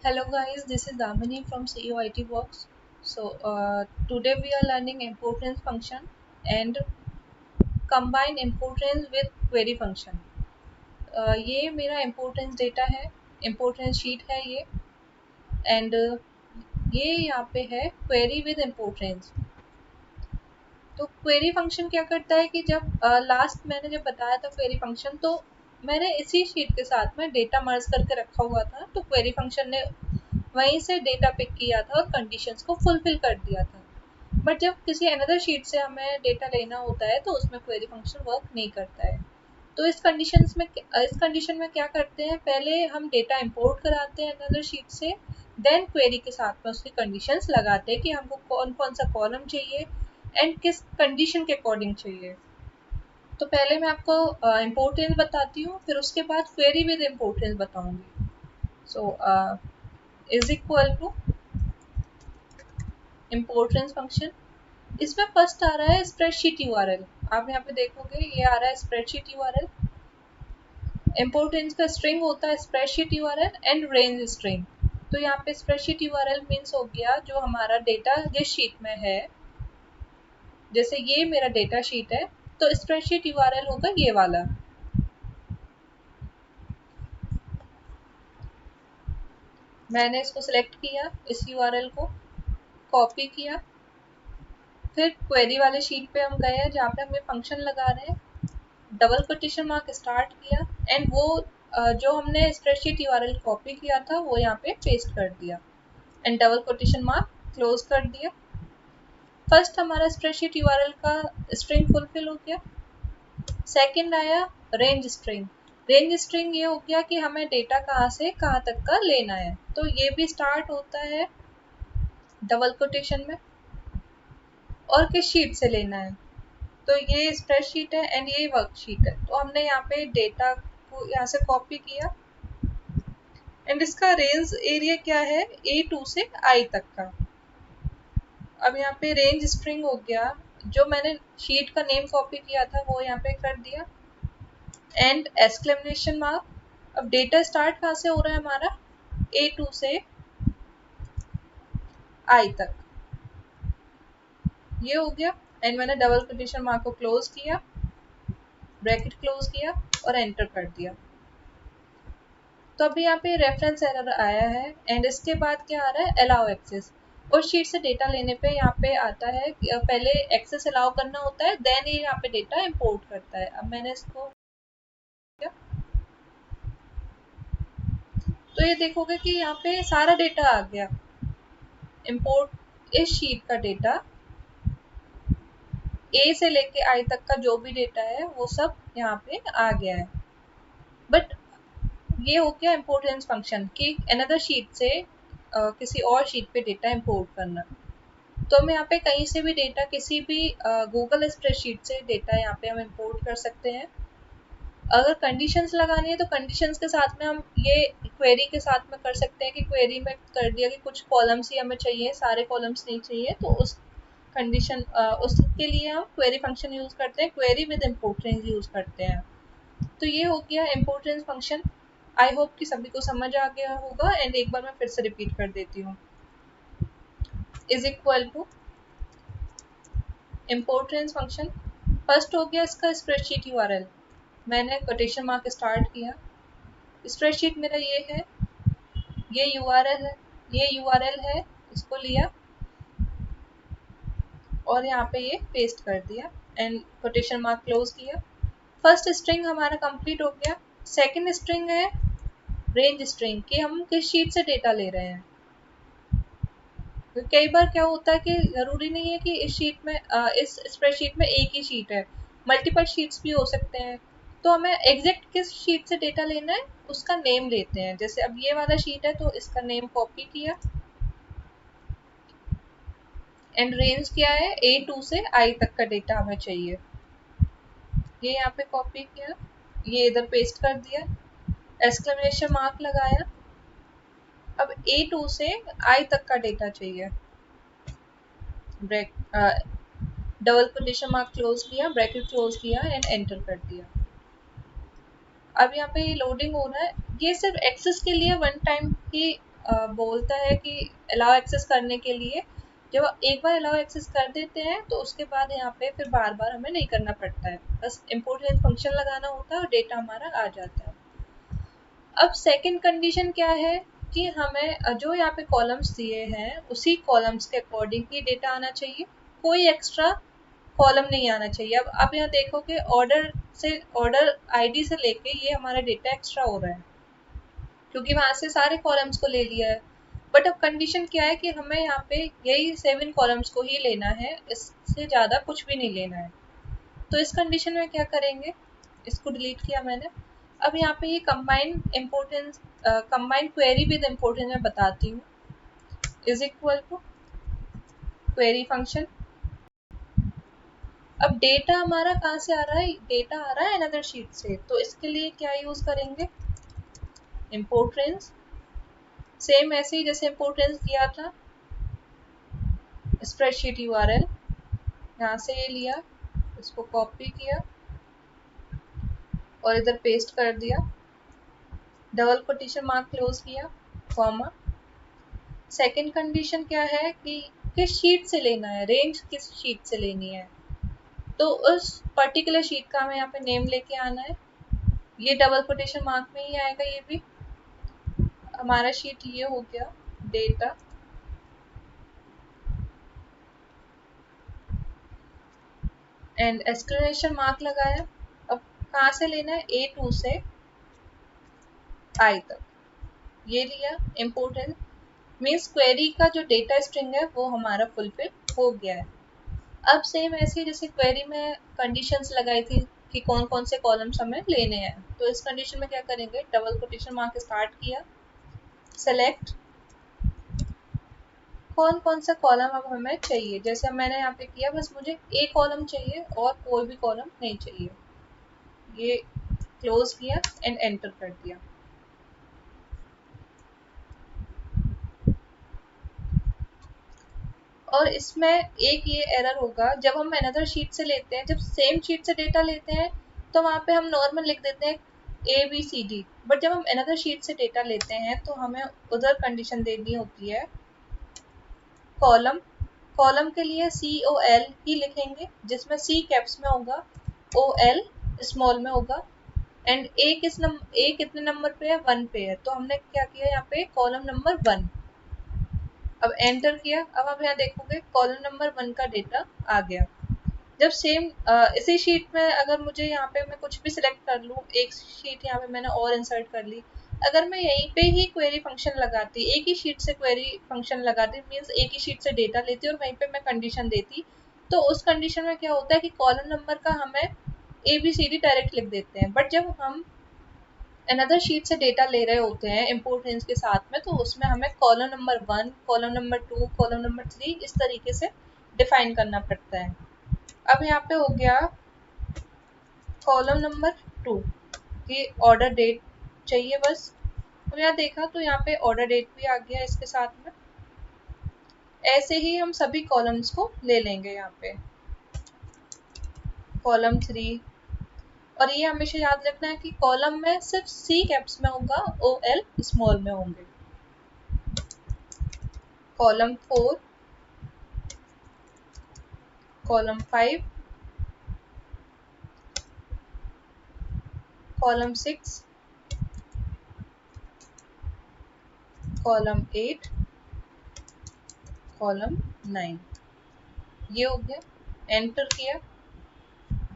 Hello guys, this is Damini from COIT Box. Today we are learning importance function and combine importance with query function. ये मेरा importance data है, importance sheet है ये and ये यहाँ पे है query with importance. तो क्वेरी फंक्शन क्या करता है कि जब लास्ट मैंने जब बताया था क्वेरी फंक्शन, तो मैंने इसी शीट के साथ में डेटा मर्ज करके रखा हुआ था, तो क्वेरी फंक्शन ने वहीं से डेटा पिक किया था और कंडीशंस को फुलफिल कर दिया था। बट जब किसी अनदर शीट से हमें डेटा लेना होता है तो उसमें क्वेरी फंक्शन वर्क नहीं करता है। तो इस कंडीशन में क्या करते हैं, पहले हम डेटा इंपोर्ट कराते हैं अनदर शीट से, देन क्वेरी के साथ में उसकी कंडीशंस लगाते हैं कि हमको कौन कौन सा कॉलम चाहिए एंड किस कंडीशन के अकॉर्डिंग चाहिए। तो पहले मैं आपको इम्पोर्टेंस बताती हूँ, फिर उसके बाद क्वेरी विद इम्पोर्टेंस बताऊंगी। So is equal to importrange function. इसमें फर्स्ट आ रहा है स्प्रेडशीट यूआरएल। आप यहाँ पे देखोगे ये आ रहा है स्प्रेडशीट यूआरएल। इम्पोर्टेंस का स्ट्रिंग होता है spreadsheet URL and range string. तो यहाँ पे स्प्रेडशीट यूआरएल मीन्स हो गया जो हमारा डेटा जिस शीट में है। जैसे ये मेरा डेटा शीट है तो स्प्रेडशीट यूआरएल होगा ये वाला। मैंने इसको सिलेक्ट किया, इस यूआरएल को कॉपी किया, फिर क्वेरी वाले शीट पे हम गए जहाँ पे हम ये फंक्शन लगा रहे हैं, डबल कोटेशन मार्क स्टार्ट किया एंड वो जो हमने स्प्रेडशीट यूआरएल कॉपी किया था वो यहाँ पे पेस्ट कर दिया and double quotation mark close कर दिया। फर्स्ट हमारा स्प्रेडशीट यूआरएल का स्ट्रिंग फुलफिल हो गया। सेकंड आया रेंज स्ट्रिंग। रेंज स्ट्रिंग ये हो गया कि हमें डेटा कहाँ से कहाँ तक का लेना है, तो ये भी स्टार्ट होता है डबल कोटेशन में और किस शीट से लेना है। तो ये स्प्रेडशीट है एंड ये वर्कशीट है, तो हमने यहाँ पे डेटा को यहाँ से कॉपी किया एंड इसका रेंज एरिया क्या है A2 से I तक का। अब यहाँ पे रेंज स्ट्रिंग हो गया, जो मैंने शीट का नेम कॉपी किया था वो यहाँ पे कर दिया एंड एक्सक्लेमेशन मार्क। अब डेटा स्टार्ट कहाँ से हो रहा है हमारा A2 से I तक, ये हो गया एंड मैंने डबल कोटेशन मार्क को क्लोज किया, ब्रैकेट क्लोज किया और एंटर कर दिया। तो अभी यहाँ पे रेफरेंस एरर आया है एंड इसके बाद क्या आ रहा है अलाउ एक्सेस। उस शीट से डेटा लेने पे यहाँ पे आता है कि पहले एक्सेस अलाउ करना होता है, देन ये यहाँ पे डेटा इंपोर्ट करता है। अब मैंने इसको तो ये देखोगे कि यहाँ पे सारा डेटा आ गया, इंपोर्ट इस शीट का डेटा ए से लेके आई तक का जो भी डेटा है वो सब यहाँ पे आ गया है। बट ये हो गया इम्पोर्टेंस फंक्शन कि अनदर शीट से किसी और शीट पे डेटा इंपोर्ट करना। तो हम यहाँ पे कहीं से भी डेटा किसी भी गूगल स्प्रेडशीट से डेटा यहाँ पे हम इंपोर्ट कर सकते हैं। अगर कंडीशंस लगानी है तो कंडीशंस के साथ में हम ये क्वेरी के साथ में कर सकते हैं कि क्वेरी में कर दिया कि कुछ कॉलम्स ही हमें चाहिए, सारे कॉलम्स नहीं चाहिए, तो उस कंडीशन उसके लिए हम क्वेरी फंक्शन यूज करते हैं, क्वेरी विद इम्पोर्टेंस यूज करते हैं। तो ये हो गया इम्पोर्टेंस फंक्शन। आई होप कि सभी को समझ आ गया होगा एंड एक बार मैं फिर से रिपीट कर देती हूँ। Is equal to importrange function. First हो गया इसका स्प्रेडशीट यूआरएल, मैंने कोटेशन मार्क स्टार्ट किया, स्प्रेडशीट मेरा ये है, ये यूआरएल है, ये यूआरएल है, इसको लिया और यहाँ पे ये पेस्ट कर दिया एंड कोटेशन मार्क क्लोज किया। फर्स्ट स्ट्रिंग हमारा कंप्लीट हो गया। सेकंड स्ट्रिंग है रेंज स्ट्रिंग कि हम किस शीट से डेटा ले रहे हैं। तो कई बार क्या होता है कि जरूरी नहीं है कि इस शीट में इस स्प्रेडशीट में एक ही शीट है, मल्टीपल शीट्स भी हो सकते हैं। तो हमें एग्जैक्ट किस शीट से डेटा लेना है उसका नेम लेते हैं। जैसे अब ये वाला शीट है तो इसका नेम कॉपी किया एंड रेंज क्या है A2 से I तक का डेटा हमें चाहिए, ये यहाँ पे कॉपी किया, ये इधर पेस्ट कर दिया, एक्सक्लेमेशन मार्क लगाया। अब A2 से I तक का डेटा चाहिए, break double quotation mark close किया, ब्रैकेट क्लोज किया एंड एंटर कर दिया। अब यहाँ पे लोडिंग हो रहा है, ये सिर्फ एक्सेस के लिए वन टाइम की बोलता है कि अलाउ एक्सेस करने के लिए, जब एक बार अलाउ एक्सेस कर देते हैं तो उसके बाद यहाँ पे फिर बार बार हमें नहीं करना पड़ता है, बस इम्पोर्ट रेंज फंक्शन लगाना होता है और डेटा हमारा आ जाता है। अब सेकंड कंडीशन क्या है कि हमें जो यहाँ पे कॉलम्स दिए हैं उसी कॉलम्स के अकॉर्डिंग ही डेटा आना चाहिए, कोई एक्स्ट्रा कॉलम नहीं आना चाहिए। अब आप यहाँ देखोगे ऑर्डर आईडी से लेके ये हमारा डेटा एक्स्ट्रा हो रहा है क्योंकि वहां से सारे कॉलम्स को ले लिया है। बट अब कंडीशन क्या है कि हमें यहाँ पे यही 7 कॉलम्स को ही लेना है, इससे ज़्यादा कुछ भी नहीं लेना है। तो इस कंडीशन में क्या करेंगे, इसको डिलीट किया मैंने। अब यहाँ पे ये कंबाइंड क्वेरी विद इम्पोर्टेंस मैं बताती हूँ, is equal to query function. अब डेटा हमारा कहाँ से आ रहा है, डेटा आ रहा है अनदर शीट से, तो इसके लिए क्या यूज करेंगे, इम्पोर्ट रेंज। सेम ऐसे ही जैसे इम्पोर्ट रेंज किया था, स्प्रेडशीट यूआरएल यहाँ से ये लिया, इसको कॉपी किया और इधर पेस्ट कर दिया, डबल कोटेशन मार्क क्लोज किया, कॉमा। सेकंड कंडीशन क्या है कि किस शीट से लेना है, रेंज किस शीट से लेनी है, तो उस पर्टिकुलर शीट का हमें यहाँ पे नेम लेके आना है। ये डबल कोटेशन मार्क में ही आएगा, ये भी हमारा शीट ये हो गया डेटा, एंड एक्सक्लेमेशन मार्क लगाया। अब कहाँ से लेना है, A2 से I तक, ये लिया इम्पोर्टेंट, मीन्स क्वेरी का जो डेटा स्ट्रिंग है वो हमारा फुलफिल हो गया है। अब सेम ऐसे जैसे क्वेरी में कंडीशंस लगाई थी कि कौन कौन से कॉलम्स हमें लेने हैं, तो इस कंडीशन में क्या करेंगे, डबल कोटेशन मार्क स्टार्ट किया, सेलेक्ट कौन कौन सा कॉलम अब हमें चाहिए, जैसे मैंने यहाँ पे किया, बस मुझे ए कॉलम चाहिए और कोई भी कॉलम नहीं चाहिए, ये क्लोज किया एंड एंटर कर दिया। और इसमें एक ये एरर होगा, जब हम अनदर शीट से लेते हैं, जब सेम शीट से डेटा लेते हैं तो वहाँ पे हम नॉर्मल लिख देते हैं ABCD, बट जब हम अनदर शीट से डेटा लेते हैं तो हमें उधर कंडीशन देनी होती है कॉलम, कॉलम के लिए COL ही लिखेंगे, जिसमें C कैप्स में होगा, OL स्मॉल में होगा, एंड A कितने नंबर पे है, 1 पे है, तो हमने क्या किया यहाँ पे कॉलम नंबर 1। अब एंटर किया, अब आप यहाँ देखोगे कॉलम नंबर 1 का डेटा आ गया। जब सेम इसी शीट में अगर मुझे यहाँ पे मैं कुछ भी सिलेक्ट कर लूँ, एक शीट यहाँ पे मैंने और इंसर्ट कर ली, अगर मैं यहीं पे ही क्वेरी फंक्शन लगाती, एक ही शीट से क्वेरी फंक्शन लगाती, मीन्स एक ही शीट से डेटा लेती और वहीं पे मैं कंडीशन देती, तो उस कंडीशन में क्या होता है कि कॉलम नंबर का हमें ABCD डायरेक्ट लिख देते हैं, बट जब हम अनदर शीट से डेटा ले रहे होते हैं इम्पोर्ट रेंज के साथ में, तो उसमें हमें column number 1, column number 2, column number 3 इस तरीके से डिफाइन करना पड़ता है। अब यहाँ पे हो गया कॉलम नंबर 2 कि ऑर्डर डेट चाहिए बस। अब यहाँ देखा तो यहाँ पे ऑर्डर डेट भी आ गया इसके साथ में। ऐसे ही हम सभी कॉलम्स को ले लेंगे, यहाँ पे कॉलम 3, और ये हमेशा याद रखना है कि कॉलम में सिर्फ C कैप्स में होगा, OL स्मॉल में होंगे। Column 4, column 5, column 6, column 8, column 9, ये हो गया, एंटर किया।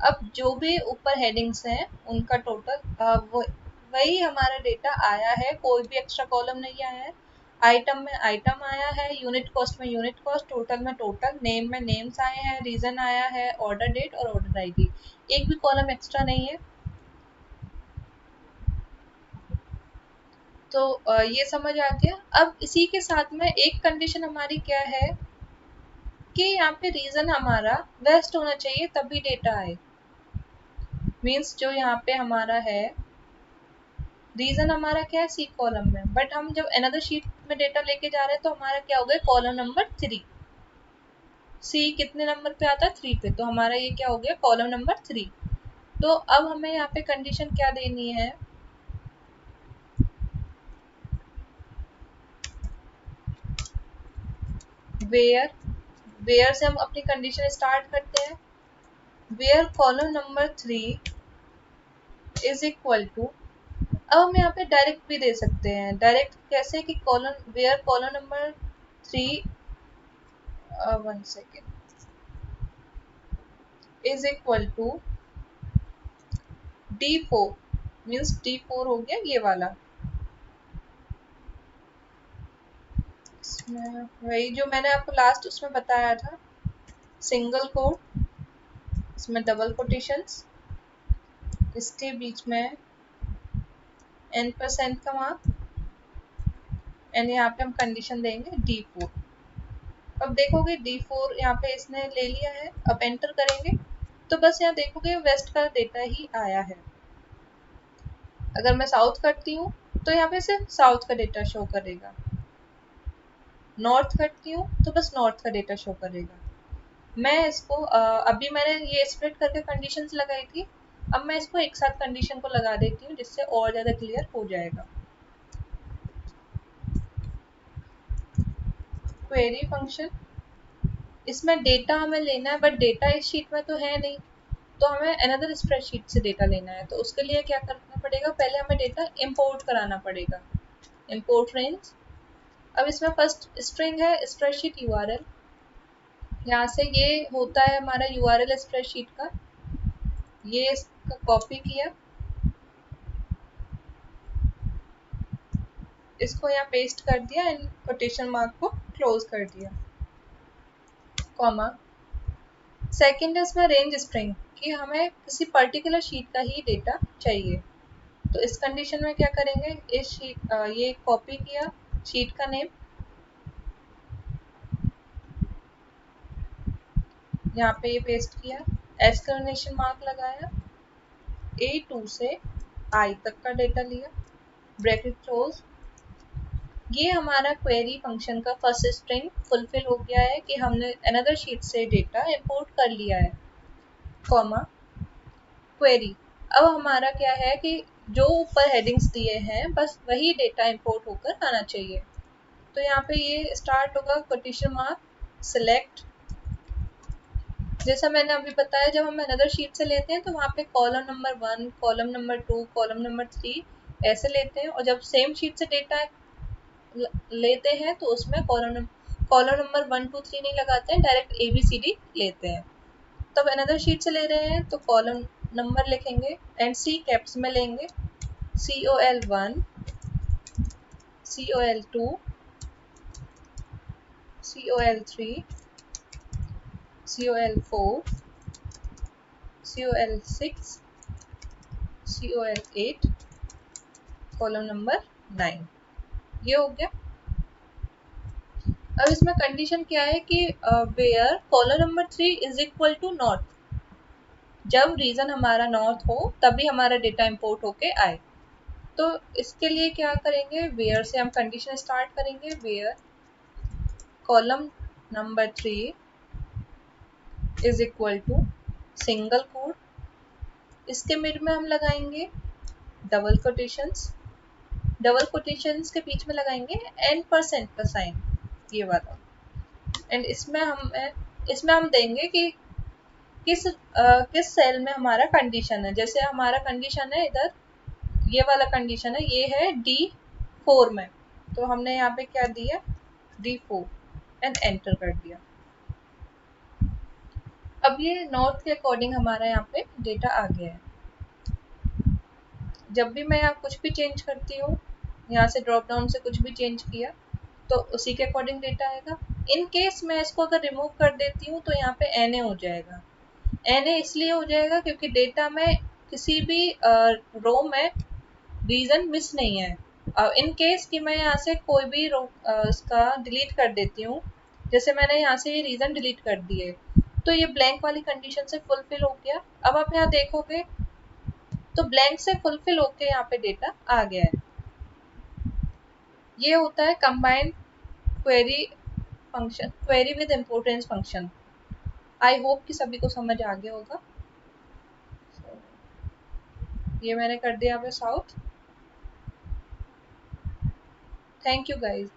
अब जो भी ऊपर हेडिंग्स हैं उनका टोटल वही हमारा डेटा आया है, कोई भी एक्स्ट्रा कॉलम नहीं आया है। आइटम में आइटम आया है, यूनिट कॉस्ट में यूनिट कॉस्ट, टोटल में टोटल, नेम में नेम्स आए हैं, रीजन आया है, ऑर्डर डेट और ऑर्डर आईडी, एक भी कॉलम एक्स्ट्रा नहीं है। तो ये समझ आ गया। अब इसी के साथ में एक कंडीशन हमारी क्या है कि यहाँ पे रीजन हमारा वेस्ट होना चाहिए तभी डेटा आए, मीन्स जो यहाँ पे हमारा है रीजन हमारा क्या है, C कॉलम में, बट हम जब अनदर शीट में डेटा लेके जा रहे हैं तो हमारा क्या हो गया, कॉलम नंबर 3, C कितने नंबर पे आता है, 3 पे, तो हमारा ये क्या हो गया, कॉलम नंबर 3। तो अब हमें यहाँ पे कंडीशन क्या देनी है, वेयर, वेयर से हम अपनी कंडीशन स्टार्ट करते हैं। Where column number 3 is equal to, अब हम यहाँ पे डायरेक्ट भी दे सकते हैं। डायरेक्ट कैसे कि column where column number 3 1 second is equal to D4 means D4 हो गया ये वाला। इसमें वही जो मैंने आपको लास्ट उसमें बताया था, सिंगल कोट, इसमें डबल कोटेशंस, इसके बीच में n% का मार्क, एंड यहाँ पे हम कंडीशन देंगे D4। अब देखोगे D4 यहाँ पे इसने ले लिया है। अब एंटर करेंगे तो बस यहाँ देखोगे वेस्ट का डेटा ही आया है। अगर मैं साउथ करती हूँ तो यहाँ पे सिर्फ साउथ का डेटा शो करेगा। नॉर्थ करती हूँ तो बस नॉर्थ का डेटा शो करेगा। मैं इसको अभी मैंने ये स्प्लिट करके कंडीशंस लगाई थी, अब मैं इसको एक साथ कंडीशन को लगा देती हूँ जिससे और ज़्यादा क्लियर हो जाएगा। क्वेरी फंक्शन, इसमें डेटा हमें लेना है, बट डेटा इस शीट में तो है नहीं, तो हमें अनदर स्प्रेडशीट से डेटा लेना है। तो उसके लिए क्या करना पड़ेगा, पहले हमें डेटा इंपोर्ट कराना पड़ेगा। इंपोर्ट रेंज, अब इसमें फर्स्ट स्ट्रिंग है स्प्रेडशीट यूआरएल, यहाँ से ये होता है हमारा यूआरएल स्प्रेडशीट का। ये इसका कॉपी किया, इसको यहाँ पेस्ट कर दिया एंड कोटेशन मार्क को क्लोज कर दिया, कॉमा। सेकेंड है इसमें रेंज स्ट्रिंग कि हमें किसी पर्टिकुलर शीट का ही डेटा चाहिए। तो इस कंडीशन में क्या करेंगे, इस शीट ये कॉपी किया शीट का नेम, यहाँ पे ये पेस्ट किया, एक्सक्लेमेशन मार्क लगाया, A2 से I तक का डेटा लिया, ब्रैकेट क्लोज। ये हमारा क्वेरी फंक्शन का फर्स्ट स्ट्रिंग फुलफिल हो गया है कि हमने अनदर शीट से डेटा इंपोर्ट कर लिया है, कॉमा। क्वेरी, अब हमारा क्या है कि जो ऊपर हेडिंग्स दिए हैं बस वही डेटा इंपोर्ट होकर आना चाहिए। तो यहाँ पे ये स्टार्ट होगा कोटेशन मार्क सिलेक्ट, जैसा मैंने अभी बताया जब हम अनदर शीट से लेते हैं तो वहाँ पे column number 1, column number 2, column number 3 ऐसे लेते हैं, और जब सेम शीट से डेटा लेते हैं तो उसमें कॉलम नंबर 1 2 3 नहीं लगाते हैं, डायरेक्ट ABCD लेते हैं। तब अनदर शीट से ले रहे हैं तो कॉलम नंबर लिखेंगे एंड C कैप्स में लेंगे, COL1, COL2, COL3, COL4, COL6, COL8, column number 9, ये हो गया। अब इसमें कंडीशन क्या है कि where column number 3 is equal to north, जब रीजन हमारा नॉर्थ हो तभी हमारा डेटा इंपोर्ट होके आए। तो इसके लिए क्या करेंगे, वेयर से हम कंडीशन स्टार्ट करेंगे, where column number 3 is equal to single quote, इसके मिड में हम लगाएंगे डबल कोटेशंस, डबल कोटेशंस के बीच में लगाएंगे n% का साइन, ये वाला। एंड इसमें हम देंगे कि किस सेल में हमारा कंडीशन है। जैसे हमारा कंडीशन है इधर, ये वाला कंडीशन है, ये है D4 में, तो हमने यहाँ पे क्या दिया D4 एंड एंटर कर दिया। अब ये नॉर्थ के अकॉर्डिंग हमारा यहाँ पे डेटा आ गया है। जब भी मैं यहाँ कुछ भी चेंज करती हूँ, यहाँ से ड्रॉप डाउन से कुछ भी चेंज किया तो उसी के अकॉर्डिंग डेटा आएगा। इन केस मैं इसको अगर रिमूव कर देती हूँ तो यहाँ पे NA हो जाएगा। NA इसलिए हो जाएगा क्योंकि डेटा में किसी भी रो में रीजन मिस नहीं है। इन केस कि मैं यहाँ से कोई भी रो इसका डिलीट कर देती हूँ, जैसे मैंने यहाँ से ये रीजन डिलीट कर दिए तो ये ब्लैंक वाली कंडीशन से फुलफिल हो गया। अब आप यहाँ देखोगे तो ब्लैंक से फुलफिल होके यहाँ पे डेटा आ गया है। ये होता है combined query function, query with importance function. I hope कि सभी को समझ आ गया होगा। ये मैंने कर दिया यहाँ पे साउथ। Thank you guys.